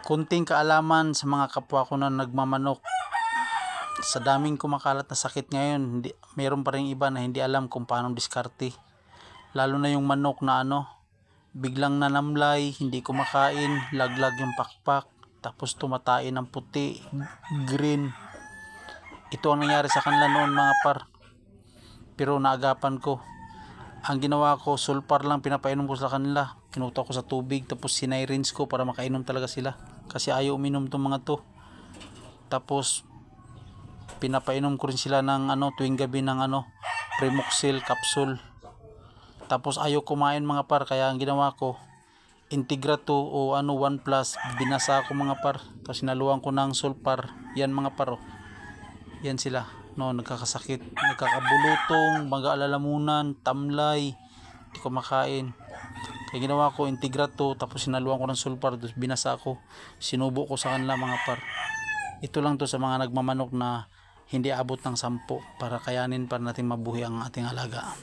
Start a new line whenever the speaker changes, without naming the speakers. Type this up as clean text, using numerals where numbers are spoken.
Kunting kaalaman sa mga kapwa ko na nagmamanok. Sa daming kumakalat na sakit ngayon, mayroon pa rin iba na hindi alam kung paano diskarte. Lalo na yung manok na biglang nanamlay, hindi kumakain, laglag yung pakpak, tapos tumatain ng puti, green. Ito ang nangyari sa kanila noon mga par. Pero naagapan ko. Ang ginawa ko, sulfar lang pinapainom ko sa kanila. Kinuta ko sa tubig, tapos sinay-rinse ko para makainom talaga sila. Kasi ayaw uminom tong mga to. Tapos pinapainom ko rin sila ng tuwing gabi ng Primoxil capsule. Tapos ayaw kumain mga par, kaya ang ginawa ko, Integra 2 o 1 plus, binasa ko mga par. Tapos sinaluan ko ng sulfar. Yan mga par. Yan sila. Nagkakasakit, nagkakabulutong, mag-aalalamunan, tamlay, hindi ko makain. Kaya ginawa ko, Integra 2, tapos sinaluan ko ng sulfar, tapos binasa ko, sinubo ko sa kanila mga par. Ito lang to sa mga nagmamanok na hindi abot ng 10 para kayanin para natin mabuhi ang ating alaga.